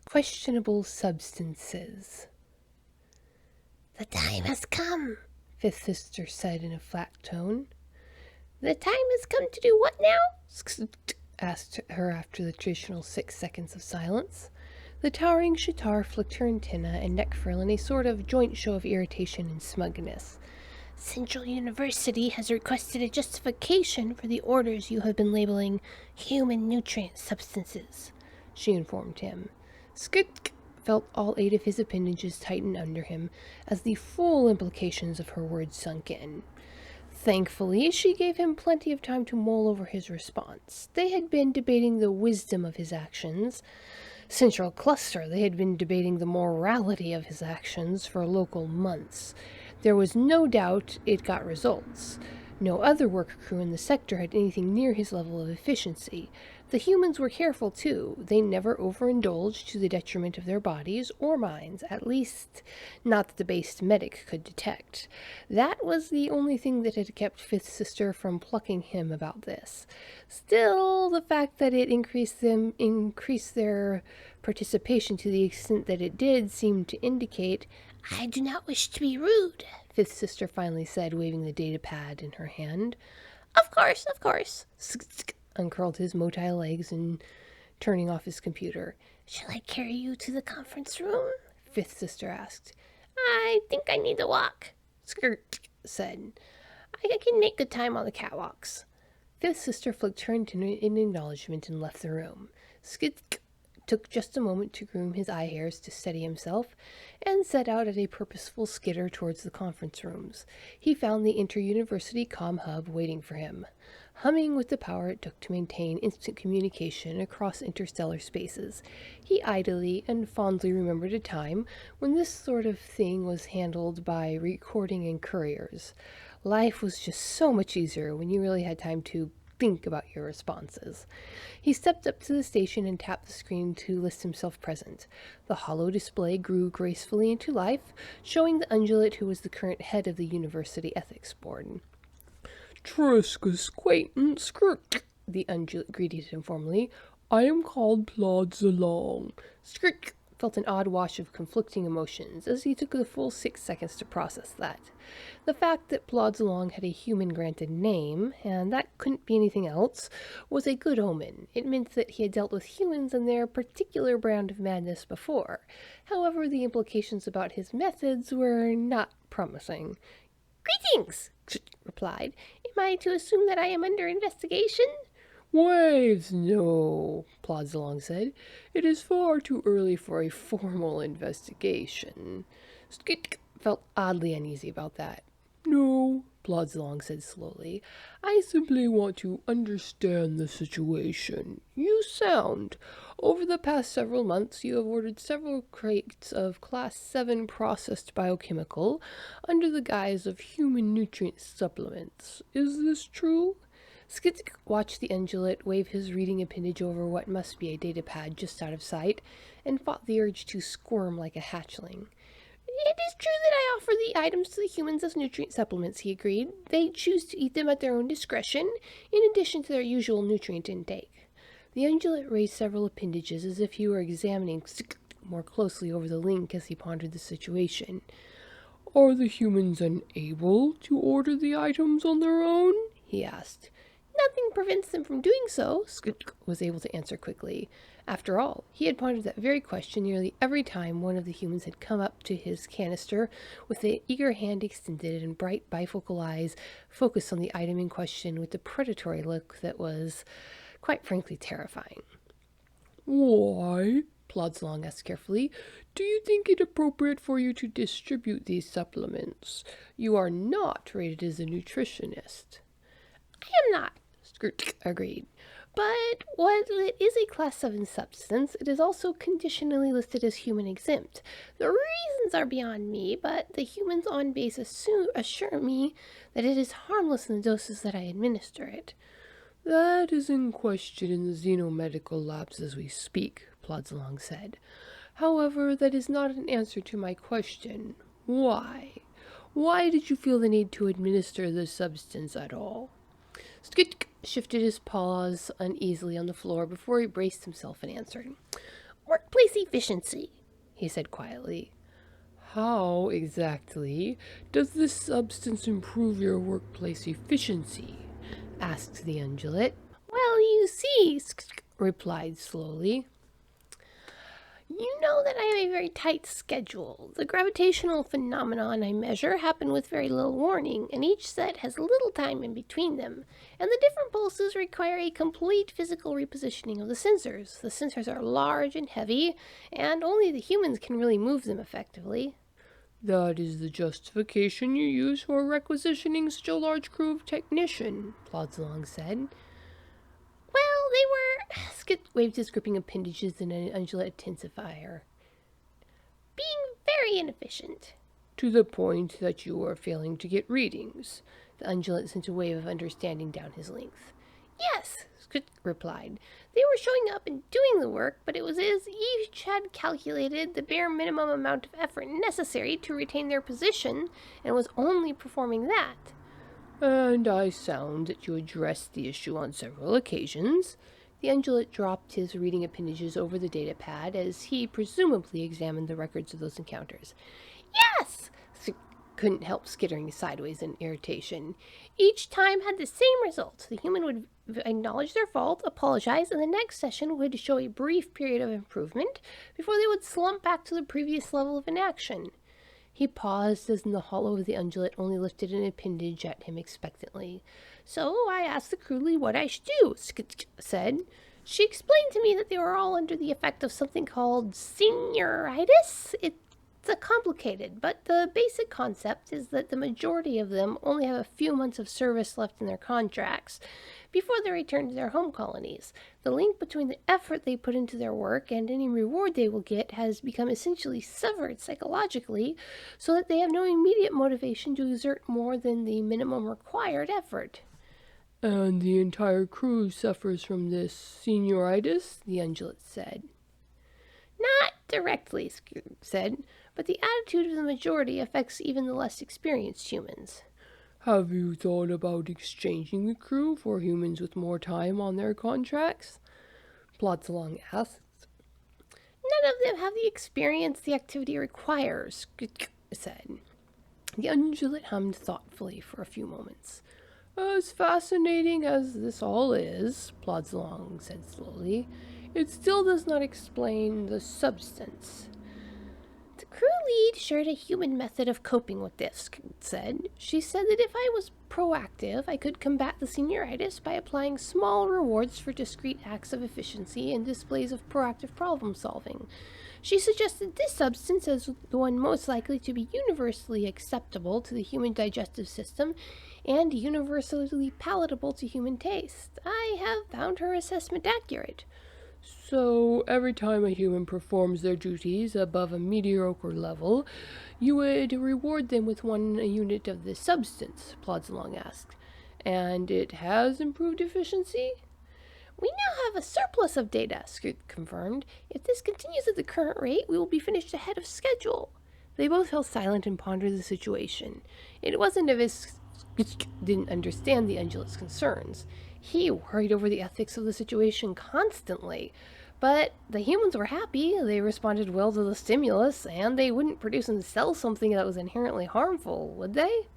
Questionable substances. "The time has come," Fifth Sister said in a flat tone. "The time has come to do what now?" asked her after the traditional 6 seconds of silence. The towering Shatar flicked her antenna and neck frill in a sort of joint show of irritation and smugness. "Central University has requested a justification for the orders you have been labeling human nutrient substances," she informed him. Skit felt all 8 of his appendages tighten under him as the full implications of her words sunk in. Thankfully, she gave him plenty of time to mull over his response. They had been debating the wisdom of his actions. Central Cluster, they had been debating the morality of his actions for local months. There was no doubt it got results. No other work crew in the sector had anything near his level of efficiency. The humans were careful, too. They never overindulged to the detriment of their bodies or minds, at least not that the base medic could detect. That was the only thing that had kept Fifth Sister from plucking him about this. Still, the fact that it increased their participation to the extent that it did seemed to indicate, "I do not wish to be rude," Fifth Sister finally said, waving the data pad in her hand. Of course, of course." Uncurled his motile legs and turning off his computer. "Shall I carry you to the conference room?" Fifth Sister asked. "I think I need to walk," Skirt said. "I can make good time on the catwalks." Fifth Sister flicked her antenna in acknowledgement and left the room. Skit took just a moment to groom his eye hairs to steady himself, and set out at a purposeful skitter towards the conference rooms. He found the inter-university comm hub waiting for him, humming with the power it took to maintain instant communication across interstellar spaces. He idly and fondly remembered a time when this sort of thing was handled by recording and couriers. Life was just so much easier when you really had time to think about your responses. He stepped up to the station and tapped the screen to list himself present. The hollow display grew gracefully into life, showing the undulate who was the current head of the University Ethics Board. "Triscus acquaintance, the undulate greeted him formally. "I am called Plods Along." Skirk felt an odd wash of conflicting emotions as he took the full 6 seconds to process that. The fact that Plods Along had a human-granted name, and that couldn't be anything else, was a good omen. It meant that he had dealt with humans and their particular brand of madness before. However, the implications about his methods were not promising. "Greetings," replied. "Am I to assume that I am under investigation?" "Waves, no," Plods Along said. "It is far too early for a formal investigation." Skit felt oddly uneasy about that. "No," Plods Along said slowly. "I simply want to understand the situation. You sound. Over the past several months, you have ordered several crates of Class 7 processed biochemical under the guise of human nutrient supplements. Is this true?" Skit watched the undulate wave his reading appendage over what must be a datapad just out of sight, and fought the urge to squirm like a hatchling. "It is true that I offer the items to the humans as nutrient supplements," he agreed. "They choose to eat them at their own discretion, in addition to their usual nutrient intake." The undulate raised several appendages as if he were examining more closely over the link as he pondered the situation. "Are the humans unable to order the items on their own?" he asked. "Nothing prevents them from doing so," Skit was able to answer quickly. After all, he had pondered that very question nearly every time one of the humans had come up to his canister with the eager hand extended and bright bifocal eyes focused on the item in question with the predatory look that was, quite frankly, terrifying. "Why," Plods Along asked carefully, "do you think it appropriate for you to distribute these supplements? You are not rated as a nutritionist." "I am not," Skrt agreed. "But while it is a Class 7 substance, it is also conditionally listed as human exempt. The reasons are beyond me, but the humans on base assure me that it is harmless in the doses that I administer it." "That is in question in the xenomedical labs as we speak," Plods Along said. "However, that is not an answer to my question. Why? Why did you feel the need to administer the substance at all?" Skitch shifted his paws uneasily on the floor before he braced himself and answered. Workplace efficiency, he said quietly. How exactly does this substance improve your workplace efficiency? Asked the ungulate. Well, you see, replied slowly. You know that I have a very tight schedule. The gravitational phenomenon I measure happen with very little warning, and each set has little time in between them. And the different pulses require a complete physical repositioning of the sensors. The sensors are large and heavy, and only the humans can really move them effectively. That is the justification you use for requisitioning such a large crew of technician, Plodzalong said. Well, they were... Skit waved his gripping appendages in an undulate intensifier. Being very inefficient. To the point that you are failing to get readings. The undulate sent a wave of understanding down his length. Yes, Skit replied. They were showing up and doing the work, but it was as each had calculated the bare minimum amount of effort necessary to retain their position, and was only performing that. And I sound that you addressed the issue on several occasions. The ungulate dropped his reading appendages over the data pad as he presumably examined the records of those encounters. Yes! Couldn't help skittering sideways in irritation. Each time had the same result. The human would acknowledge their fault, apologize, and the next session would show a brief period of improvement before they would slump back to the previous level of inaction. He paused as in the hollow of the ungulate only lifted an appendage at him expectantly. So I asked the crewly what I should do, Skitch said. She explained to me that they were all under the effect of something called senioritis. It's complicated, but the basic concept is that the majority of them only have a few months of service left in their contracts before they return to their home colonies. The link between the effort they put into their work and any reward they will get has become essentially severed psychologically, so that they have no immediate motivation to exert more than the minimum required effort. And the entire crew suffers from this senioritis, the ungulate said. Not directly, said, but the attitude of the majority affects even the less experienced humans. Have you thought about exchanging the crew for humans with more time on their contracts? Plodzalong asked. None of them have the experience the activity requires, said. The ungulate hummed thoughtfully for a few moments. As fascinating as this all is, Plodzalong said slowly, it still does not explain the substance. The crew lead shared a human method of coping with this, said. She said that if I was proactive, I could combat the senioritis by applying small rewards for discrete acts of efficiency and displays of proactive problem solving. She suggested this substance as the one most likely to be universally acceptable to the human digestive system and universally palatable to human taste. I have found her assessment accurate. So every time a human performs their duties above a mediocre level, you would reward them with 1 unit of this substance, Plodzalong asked. And it has improved efficiency? We now have a surplus of data, Scoot confirmed. If this continues at the current rate, we will be finished ahead of schedule. They both fell silent and pondered the situation. It wasn't as if Scoot didn't understand the ungulate's concerns. He worried over the ethics of the situation constantly. But the humans were happy, they responded well to the stimulus, and they wouldn't produce and sell something that was inherently harmful, would they?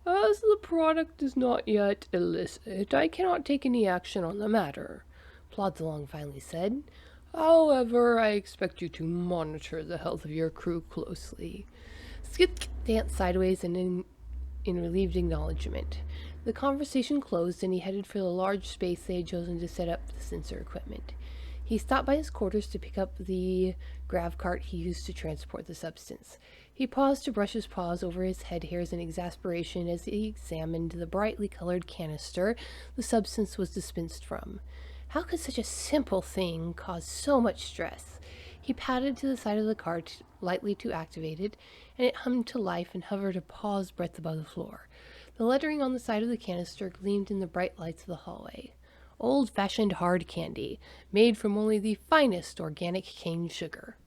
As the product is not yet illicit, I cannot take any action on the matter, Plodzalong finally said. However, I expect you to monitor the health of your crew closely. Skit danced sideways and in relieved acknowledgement. The conversation closed, and he headed for the large space they had chosen to set up the sensor equipment. He stopped by his quarters to pick up the grav cart he used to transport the substance. He paused to brush his paws over his head hairs in exasperation as he examined the brightly colored canister the substance was dispensed from. How could such a simple thing cause so much stress? He padded to the side of the cart, lightly to activate it, and it hummed to life and hovered a paw's breadth above the floor. The lettering on the side of the canister gleamed in the bright lights of the hallway. Old-fashioned hard candy, made from only the finest organic cane sugar.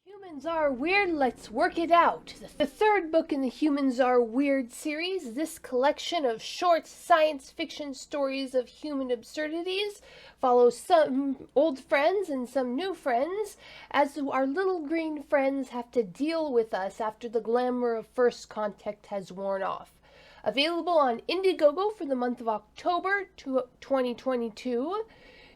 Humans Humans Are Weird, Let's Work It Out. The third book in the Humans Are Weird series, this collection of short science fiction stories of human absurdities follows some old friends and some new friends as our little green friends have to deal with us after the glamour of first contact has worn off. Available on Indiegogo for the month of October 2022.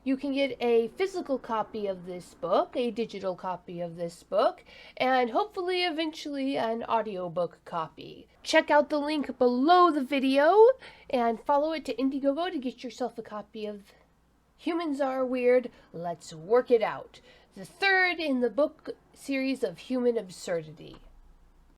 You can get a physical copy of this book, a digital copy of this book, and hopefully eventually an audiobook copy. Check out the link below the video and follow it to Indiegogo to get yourself a copy of Humans Are Weird, Let's Work It Out, the third in the book series of Human Absurdity.